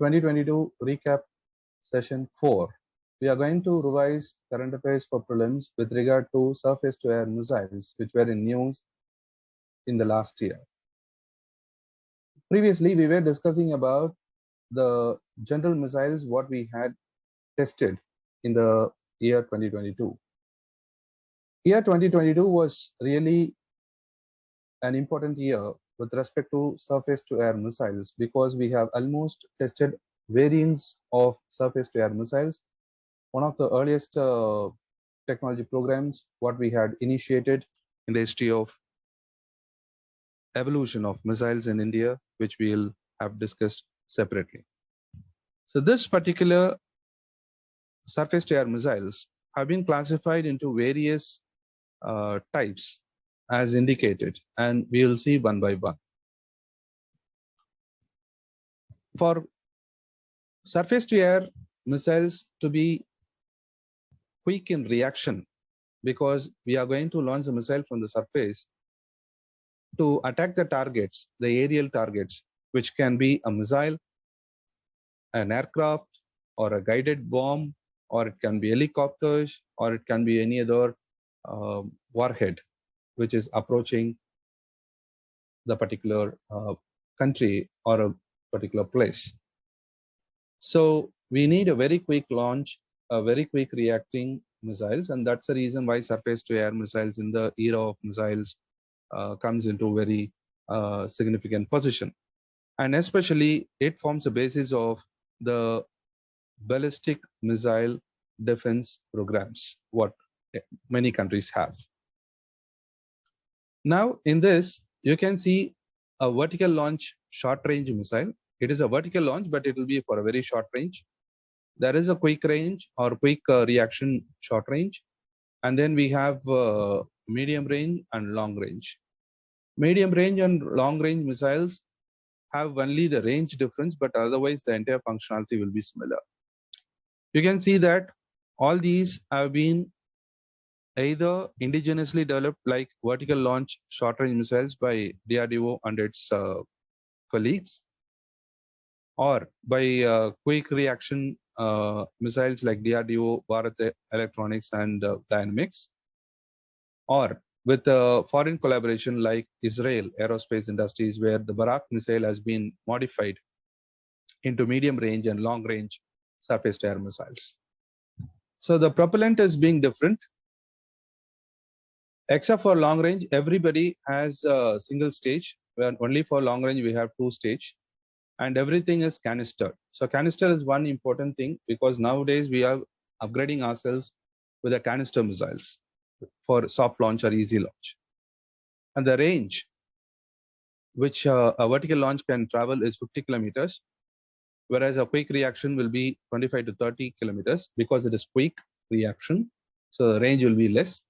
2022 recap session 4. We are going to revise current affairs for prelims with regard to surface-to-air missiles, which were in news in the last year. Previously, we were discussing about the general missiles, what we had tested in the year 2022. Year 2022 was really an important year with respect to surface-to-air missiles because we have almost tested variants of surface-to-air missiles. One of the earliest technology programs what we had initiated in the history of evolution of missiles in India, which we will have discussed separately. So this particular surface-to-air missiles have been classified into various types as indicated, and we will see one by one. For surface-to-air missiles to be quick in reaction, because we are going to launch a missile from the surface to attack the targets, the aerial targets, which can be a missile, an aircraft, or a guided bomb, or it can be helicopters, or it can be any other warhead which is approaching the particular country or a particular place. So we need a very quick launch, a very quick reacting missiles, and that's the reason why surface-to-air missiles in the era of missiles comes into very significant position. And especially it forms the basis of the ballistic missile defense programs, what many countries have. Now in this, you can see a vertical launch short range missile. It is a vertical launch, but it will be for a very short range. There is a quick range or quick reaction short range. And then we have medium range and long range. Medium range and long range missiles have only the range difference, but otherwise the entire functionality will be similar. You can see that all these have been either indigenously developed like vertical launch short range missiles by DRDO and its colleagues, or by quick reaction missiles like DRDO, Bharat Electronics and Dynamics, or with foreign collaboration like Israel Aerospace Industries, where the Barak missile has been modified into medium range and long range surface-to-air missiles. So the propellant is being different. Except for long range, everybody has a single stage, where only for long range we have two stage, and everything is canister. So canister is one important thing because nowadays we are upgrading ourselves with the canister missiles for soft launch or easy launch. And the range which a vertical launch can travel is 50 kilometers, whereas a quick reaction will be 25 to 30 kilometers because it is quick reaction. So the range will be less.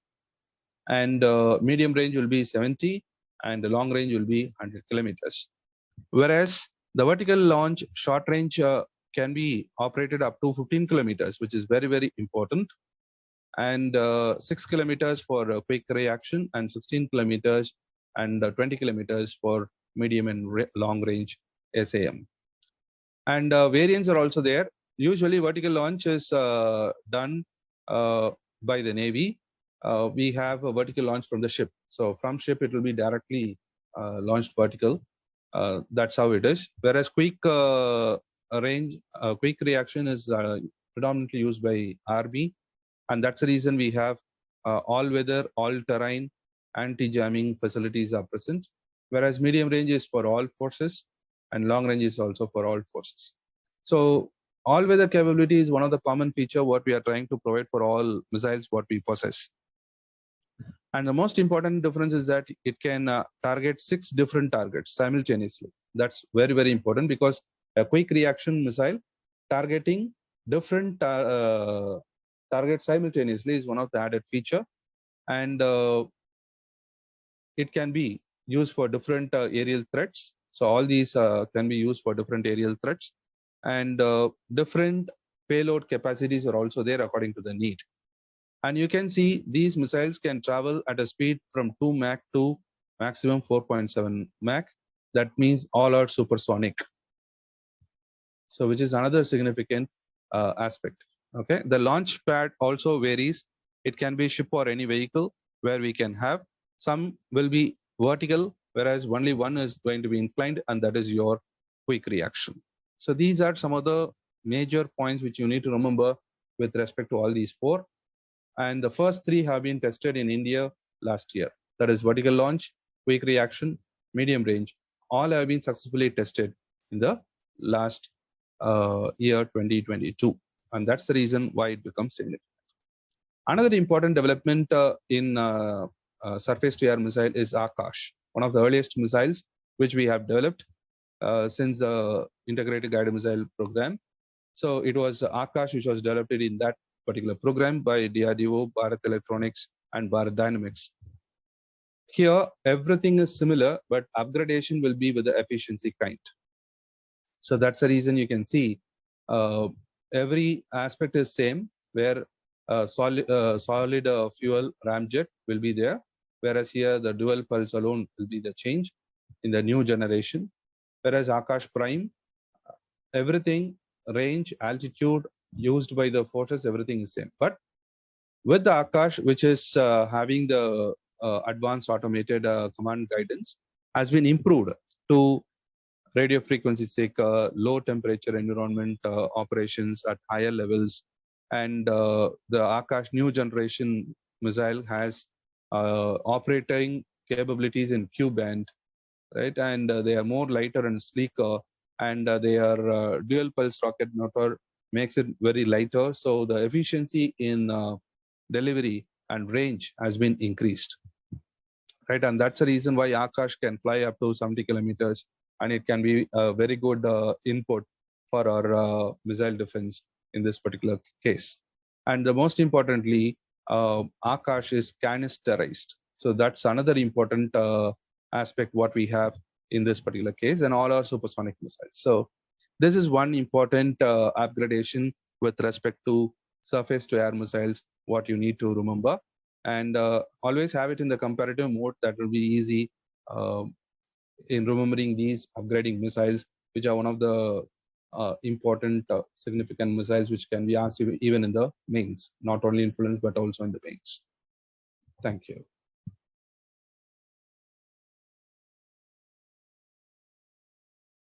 And medium range will be 70 and the long range will be 100 kilometers. Whereas the vertical launch short range can be operated up to 15 kilometers, which is very, very important. And 6 kilometers for a quick reaction and 16 kilometers and 20 kilometers for medium and long range SAM. And variants are also there. Usually vertical launch is done by the Navy. We have a vertical launch from the ship. So from ship, it will be directly launched vertical. That's how it is. Whereas quick range, quick reaction is predominantly used by Army. And that's the reason we have all-weather, all-terrain, anti-jamming facilities are present. Whereas medium range is for all forces and long range is also for all forces. So all-weather capability is one of the common feature what we are trying to provide for all missiles what we possess. And the most important difference is that it can target 6 different targets simultaneously. That's very, very important because a quick reaction missile targeting different targets simultaneously is one of the added feature. And it can be used for different aerial threats. So all these can be used for different aerial threats. And different payload capacities are also there according to the need. And you can see these missiles can travel at a speed from 2 Mach to maximum 4.7 Mach. That means all are supersonic. So which is another significant aspect. Okay, the launch pad also varies. It can be ship or any vehicle where we can have. Some will be vertical, whereas only one is going to be inclined, and that is your quick reaction. So these are some of the major points which you need to remember with respect to all these four. And the first three have been tested in India last year. That is vertical launch, quick reaction, medium range. All have been successfully tested in the last year 2022. And that's the reason why it becomes significant. Another important development in surface-to-air missile is Akash, one of the earliest missiles which we have developed since the Integrated Guided Missile Program. So it was Akash which was developed in that particular program by DRDO, Bharat Electronics, and Bharat Dynamics. Here, everything is similar, but upgradation will be with the efficiency kind. So that's the reason you can see every aspect is same, where solid fuel ramjet will be there, whereas here the dual pulse alone will be the change in the new generation. Whereas Akash Prime, everything, range, altitude used by the forces, everything is same. But with the Akash, which is having the advanced automated command guidance, has been improved to radio frequency seeker, low temperature environment operations at higher levels. And the Akash new generation missile has operating capabilities in Q band, right? And they are more lighter and sleeker, and they are dual pulse rocket motor makes it very lighter. So the efficiency in delivery and range has been increased, right? And that's the reason why Akash can fly up to 70 kilometers, and it can be a very good input for our missile defense in this particular case. And the most importantly, Akash is canisterized. So that's another important aspect what we have in this particular case, and all our supersonic missiles. So this is one important upgradation with respect to surface to air missiles, what you need to remember. And always have it in the comparative mode. That will be easy in remembering these upgrading missiles, which are one of the important significant missiles which can be asked even in the mains, not only in prelims but also in the mains. Thank you.